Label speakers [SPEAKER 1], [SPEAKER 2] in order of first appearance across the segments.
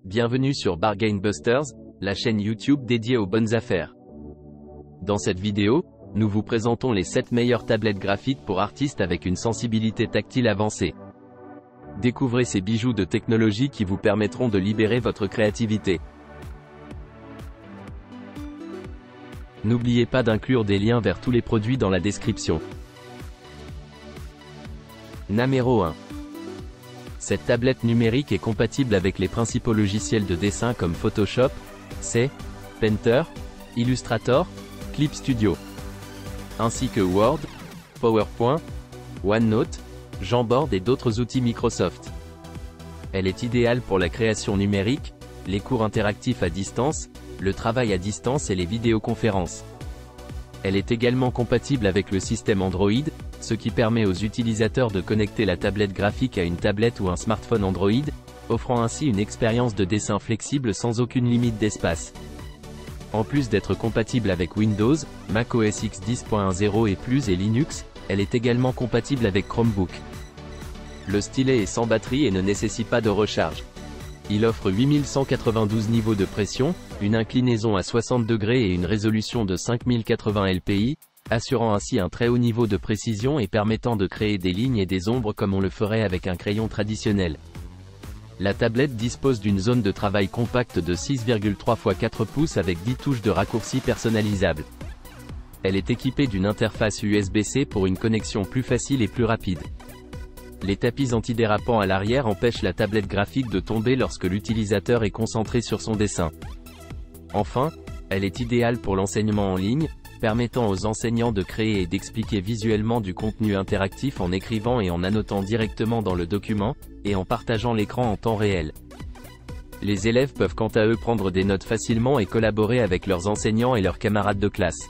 [SPEAKER 1] Bienvenue sur Bargain Busters, la chaîne YouTube dédiée aux bonnes affaires. Dans cette vidéo, nous vous présentons les 7 meilleures tablettes graphiques pour artistes avec une sensibilité tactile avancée. Découvrez ces bijoux de technologie qui vous permettront de libérer votre créativité. N'oubliez pas d'inclure des liens vers tous les produits dans la description. Numéro 1. Cette tablette numérique est compatible avec les principaux logiciels de dessin comme Photoshop, Painter, Illustrator, Clip Studio, ainsi que Word, PowerPoint, OneNote, Jamboard et d'autres outils Microsoft. Elle est idéale pour la création numérique, les cours interactifs à distance, le travail à distance et les vidéoconférences. Elle est également compatible avec le système Android, ce qui permet aux utilisateurs de connecter la tablette graphique à une tablette ou un smartphone Android, offrant ainsi une expérience de dessin flexible sans aucune limite d'espace. En plus d'être compatible avec Windows, macOS X 10.0 et plus et Linux, elle est également compatible avec Chromebook. Le stylet est sans batterie et ne nécessite pas de recharge. Il offre 8192 niveaux de pression, une inclinaison à 60 degrés et une résolution de 5080 lpi, assurant ainsi un très haut niveau de précision et permettant de créer des lignes et des ombres comme on le ferait avec un crayon traditionnel. La tablette dispose d'une zone de travail compacte de 6,3 x 4 pouces avec 10 touches de raccourci personnalisables. Elle est équipée d'une interface USB-C pour une connexion plus facile et plus rapide. Les tapis antidérapants à l'arrière empêchent la tablette graphique de tomber lorsque l'utilisateur est concentré sur son dessin. Enfin, elle est idéale pour l'enseignement en ligne, permettant aux enseignants de créer et d'expliquer visuellement du contenu interactif en écrivant et en annotant directement dans le document, et en partageant l'écran en temps réel. Les élèves peuvent quant à eux prendre des notes facilement et collaborer avec leurs enseignants et leurs camarades de classe.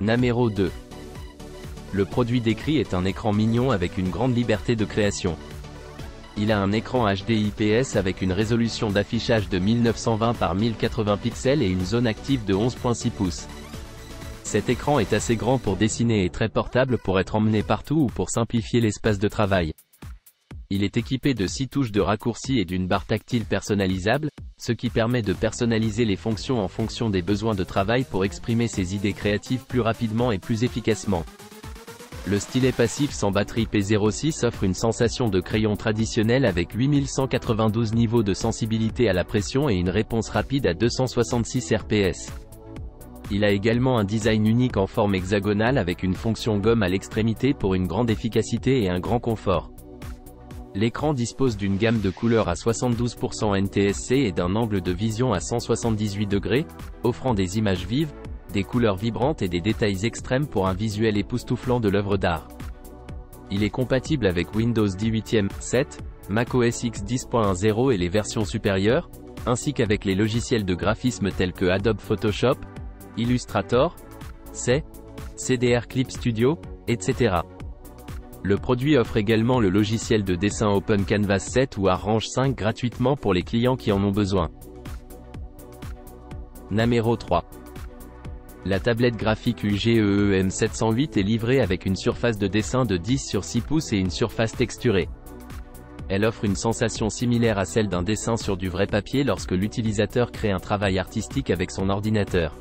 [SPEAKER 1] Numéro 2. Le produit décrit est un écran mignon avec une grande liberté de création. Il a un écran HD IPS avec une résolution d'affichage de 1920 par 1080 pixels et une zone active de 11.6 pouces. Cet écran est assez grand pour dessiner et très portable pour être emmené partout ou pour simplifier l'espace de travail. Il est équipé de 6 touches de raccourci et d'une barre tactile personnalisable, ce qui permet de personnaliser les fonctions en fonction des besoins de travail pour exprimer ses idées créatives plus rapidement et plus efficacement. Le stylet passif sans batterie P06 offre une sensation de crayon traditionnel avec 8192 niveaux de sensibilité à la pression et une réponse rapide à 266 RPS. Il a également un design unique en forme hexagonale avec une fonction gomme à l'extrémité pour une grande efficacité et un grand confort. L'écran dispose d'une gamme de couleurs à 72% NTSC et d'un angle de vision à 178 degrés, offrant des images vives, des couleurs vibrantes et des détails extrêmes pour un visuel époustouflant de l'œuvre d'art. Il est compatible avec Windows 10 7, macOS X 10.0 et les versions supérieures, ainsi qu'avec les logiciels de graphisme tels que Adobe Photoshop, Illustrator, CDR Clip Studio, etc. Le produit offre également le logiciel de dessin Open Canvas 7 ou Arrange 5 gratuitement pour les clients qui en ont besoin. Numéro 3. La tablette graphique UGEEM 708 est livrée avec une surface de dessin de 10 sur 6 pouces et une surface texturée. Elle offre une sensation similaire à celle d'un dessin sur du vrai papier lorsque l'utilisateur crée un travail artistique avec son ordinateur.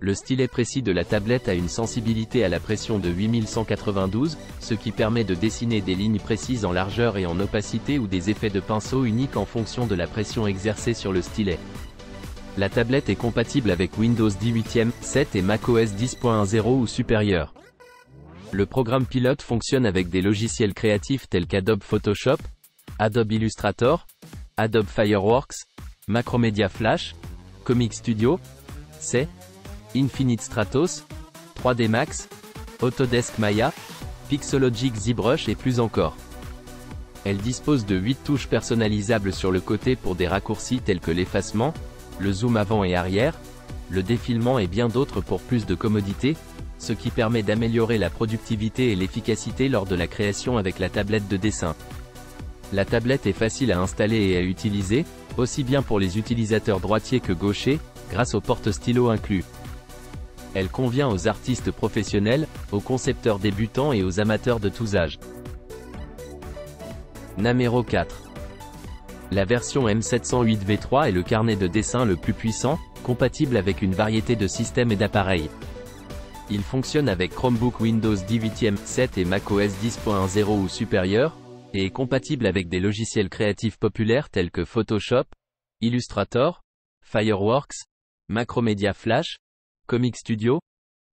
[SPEAKER 1] Le stylet précis de la tablette a une sensibilité à la pression de 8192, ce qui permet de dessiner des lignes précises en largeur et en opacité ou des effets de pinceau uniques en fonction de la pression exercée sur le stylet. La tablette est compatible avec Windows 10 7 et macOS 10.0 ou supérieur. Le programme pilote fonctionne avec des logiciels créatifs tels qu'Adobe Photoshop, Adobe Illustrator, Adobe Fireworks, Macromedia Flash, Comic Studio, Infinite Stratos, 3D Max, Autodesk Maya, Pixologic ZBrush et plus encore. Elle dispose de 8 touches personnalisables sur le côté pour des raccourcis tels que l'effacement, le zoom avant et arrière, le défilement et bien d'autres pour plus de commodité, ce qui permet d'améliorer la productivité et l'efficacité lors de la création avec la tablette de dessin. La tablette est facile à installer et à utiliser, aussi bien pour les utilisateurs droitiers que gauchers, grâce au porte-stylo inclus. Elle convient aux artistes professionnels, aux concepteurs débutants et aux amateurs de tous âges. Numéro 4. La version M708V3 est le carnet de dessin le plus puissant, compatible avec une variété de systèmes et d'appareils. Il fonctionne avec Chromebook Windows 10 7 et macOS 10.10 ou supérieur, et est compatible avec des logiciels créatifs populaires tels que Photoshop, Illustrator, Fireworks, Macromedia Flash, Comic Studio,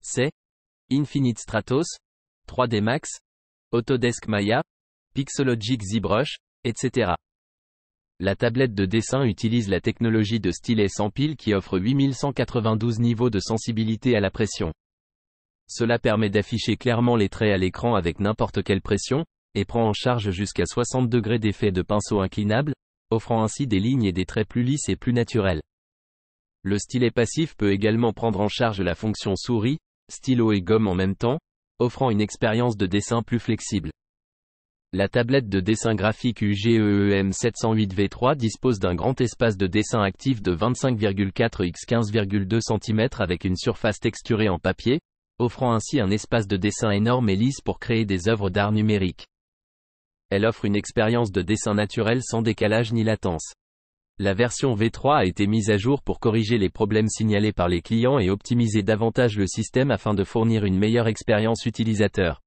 [SPEAKER 1] C, Infinite Stratos, 3D Max, Autodesk Maya, Pixologic ZBrush, etc. La tablette de dessin utilise la technologie de stylet sans pile qui offre 8192 niveaux de sensibilité à la pression. Cela permet d'afficher clairement les traits à l'écran avec n'importe quelle pression, et prend en charge jusqu'à 60 degrés d'effet de pinceau inclinable, offrant ainsi des lignes et des traits plus lisses et plus naturels. Le stylet passif peut également prendre en charge la fonction souris, stylo et gomme en même temps, offrant une expérience de dessin plus flexible. La tablette de dessin graphique UGEEM 708V3 dispose d'un grand espace de dessin actif de 25,4 x 15,2 cm avec une surface texturée en papier, offrant ainsi un espace de dessin énorme et lisse pour créer des œuvres d'art numérique. Elle offre une expérience de dessin naturel sans décalage ni latence. La version V3 a été mise à jour pour corriger les problèmes signalés par les clients et optimiser davantage le système afin de fournir une meilleure expérience utilisateur.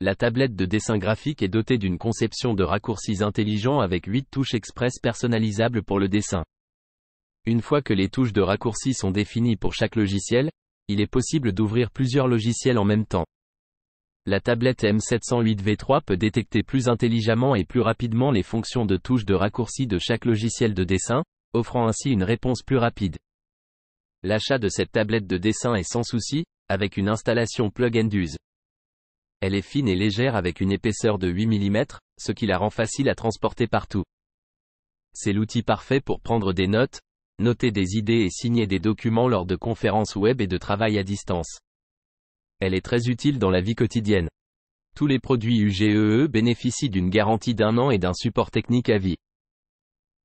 [SPEAKER 1] La tablette de dessin graphique est dotée d'une conception de raccourcis intelligents avec 8 touches express personnalisables pour le dessin. Une fois que les touches de raccourcis sont définies pour chaque logiciel, il est possible d'ouvrir plusieurs logiciels en même temps. La tablette M708V3 peut détecter plus intelligemment et plus rapidement les fonctions de touches de raccourci de chaque logiciel de dessin, offrant ainsi une réponse plus rapide. L'achat de cette tablette de dessin est sans souci, avec une installation plug and use. Elle est fine et légère avec une épaisseur de 8 mm, ce qui la rend facile à transporter partout. C'est l'outil parfait pour prendre des notes, noter des idées et signer des documents lors de conférences web et de travail à distance. Elle est très utile dans la vie quotidienne. Tous les produits UGEE bénéficient d'une garantie d'1 an et d'un support technique à vie.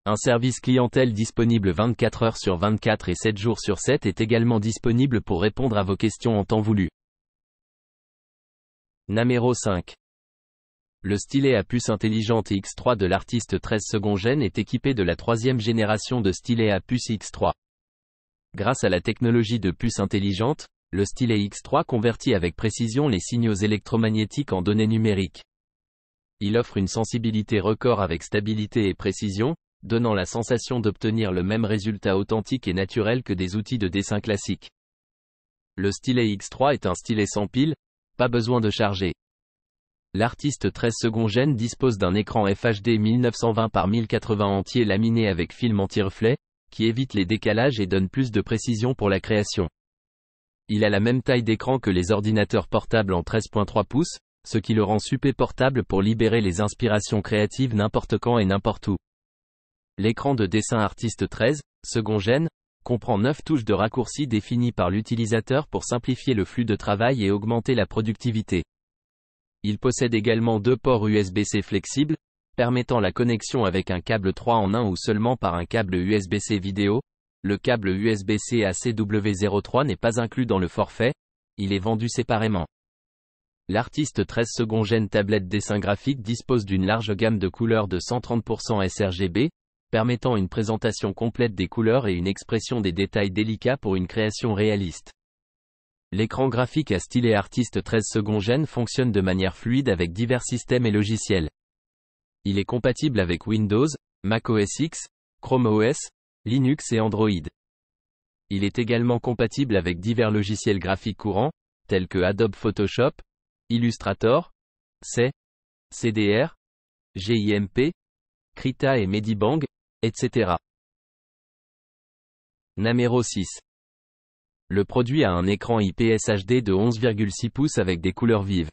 [SPEAKER 1] Un service clientèle disponible 24 heures sur 24 et 7 jours sur 7 est également disponible pour répondre à vos questions en temps voulu. Namero 5. Le stylet à puce intelligente X3 de l'artiste 13 second Gen est équipé de la troisième génération de stylet à puce X3. Grâce à la technologie de puce intelligente, le stylet X3 convertit avec précision les signaux électromagnétiques en données numériques. Il offre une sensibilité record avec stabilité et précision, donnant la sensation d'obtenir le même résultat authentique et naturel que des outils de dessin classiques. Le stylet X3 est un stylet sans pile, pas besoin de charger. L'artiste 13 second Gen dispose d'un écran FHD 1920 par 1080 entier laminé avec film anti-reflet, qui évite les décalages et donne plus de précision pour la création. Il a la même taille d'écran que les ordinateurs portables en 13.3 pouces, ce qui le rend super portable pour libérer les inspirations créatives n'importe quand et n'importe où. L'écran de dessin artiste 13, second Gen, comprend 9 touches de raccourcis définies par l'utilisateur pour simplifier le flux de travail et augmenter la productivité. Il possède également 2 ports USB-C flexibles, permettant la connexion avec un câble 3 en 1 ou seulement par un câble USB-C vidéo. Le câble USB-C ACW03 n'est pas inclus dans le forfait, il est vendu séparément. L'artiste 13 second Gen tablette dessin graphique dispose d'une large gamme de couleurs de 130% sRGB, permettant une présentation complète des couleurs et une expression des détails délicats pour une création réaliste. L'écran graphique à stylet artiste 13 second Gen fonctionne de manière fluide avec divers systèmes et logiciels. Il est compatible avec Windows, Mac OS X, Chrome OS, Linux et Android. Il est également compatible avec divers logiciels graphiques courants, tels que Adobe Photoshop, Illustrator, C, CDR, GIMP, Krita et Medibang, etc. Namero 6. Le produit a un écran IPS HD de 11,6 pouces avec des couleurs vives.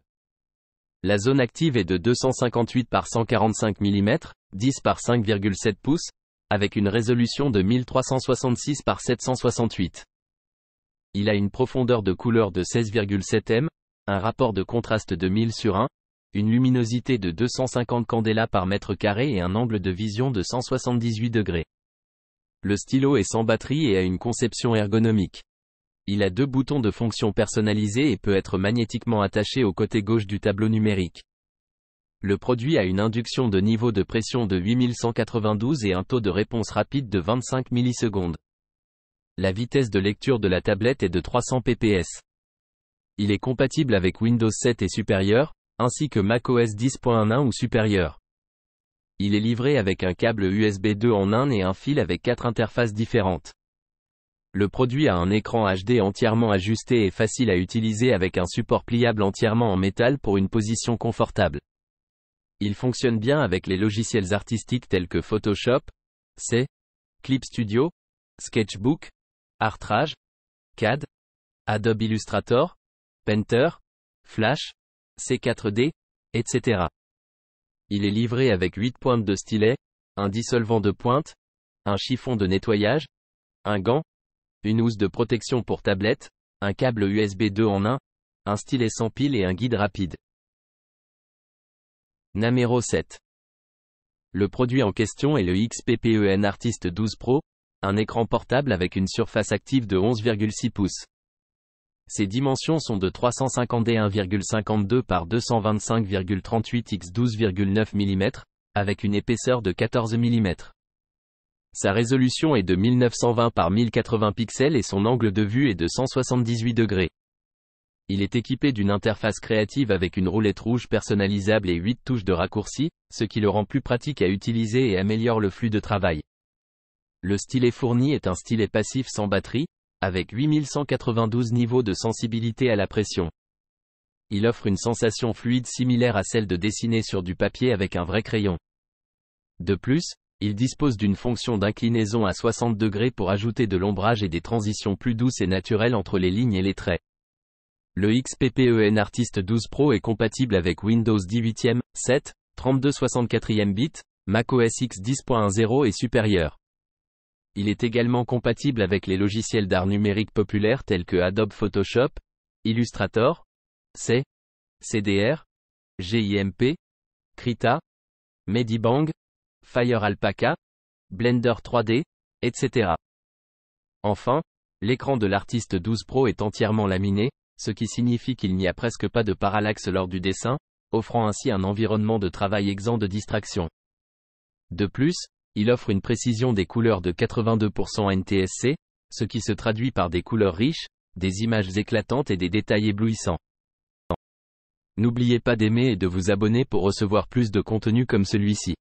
[SPEAKER 1] La zone active est de 258 par 145 mm, 10 par 5,7 pouces, avec une résolution de 1366 par 768. Il a une profondeur de couleur de 16,7 m, un rapport de contraste de 1000/1, une luminosité de 250 candela par mètre carré et un angle de vision de 178 degrés. Le stylo est sans batterie et a une conception ergonomique. Il a 2 boutons de fonction personnalisés et peut être magnétiquement attaché au côté gauche du tableau numérique. Le produit a une induction de niveau de pression de 8192 et un taux de réponse rapide de 25 millisecondes. La vitesse de lecture de la tablette est de 300 ppс. Il est compatible avec Windows 7 et supérieur, ainsi que macOS 10.1 ou supérieur. Il est livré avec un câble USB 2 en 1 et un fil avec 4 interfaces différentes. Le produit a un écran HD entièrement ajusté et facile à utiliser avec un support pliable entièrement en métal pour une position confortable. Il fonctionne bien avec les logiciels artistiques tels que Photoshop, Clip Studio, Sketchbook, Artrage, CAD, Adobe Illustrator, Painter, Flash, C4D, etc. Il est livré avec 8 pointes de stylet, un dissolvant de pointe, un chiffon de nettoyage, un gant, une housse de protection pour tablette, un câble USB 2 en 1, un stylet sans pile et un guide rapide. Numéro 7. Le produit en question est le XPPEN Artist 12 Pro, un écran portable avec une surface active de 11,6 pouces. Ses dimensions sont de 351,52 par 225,38 x 12,9 mm, avec une épaisseur de 14 mm. Sa résolution est de 1920 par 1080 pixels et son angle de vue est de 178 degrés. Il est équipé d'une interface créative avec une roulette rouge personnalisable et 8 touches de raccourci, ce qui le rend plus pratique à utiliser et améliore le flux de travail. Le stylet fourni est un stylet passif sans batterie, avec 8192 niveaux de sensibilité à la pression. Il offre une sensation fluide similaire à celle de dessiner sur du papier avec un vrai crayon. De plus, il dispose d'une fonction d'inclinaison à 60 degrés pour ajouter de l'ombrage et des transitions plus douces et naturelles entre les lignes et les traits. Le XPPEN Artist 12 Pro est compatible avec Windows 18e, 7, 32/64 bits, macOS X 10.0 et supérieur. Il est également compatible avec les logiciels d'art numérique populaires tels que Adobe Photoshop, Illustrator, CDR, GIMP, Krita, Medibang, Fire Alpaca, Blender 3D, etc. Enfin, l'écran de l'Artist 12 Pro est entièrement laminé, ce qui signifie qu'il n'y a presque pas de parallaxe lors du dessin, offrant ainsi un environnement de travail exempt de distraction. De plus, il offre une précision des couleurs de 82% NTSC, ce qui se traduit par des couleurs riches, des images éclatantes et des détails éblouissants. N'oubliez pas d'aimer et de vous abonner pour recevoir plus de contenu comme celui-ci.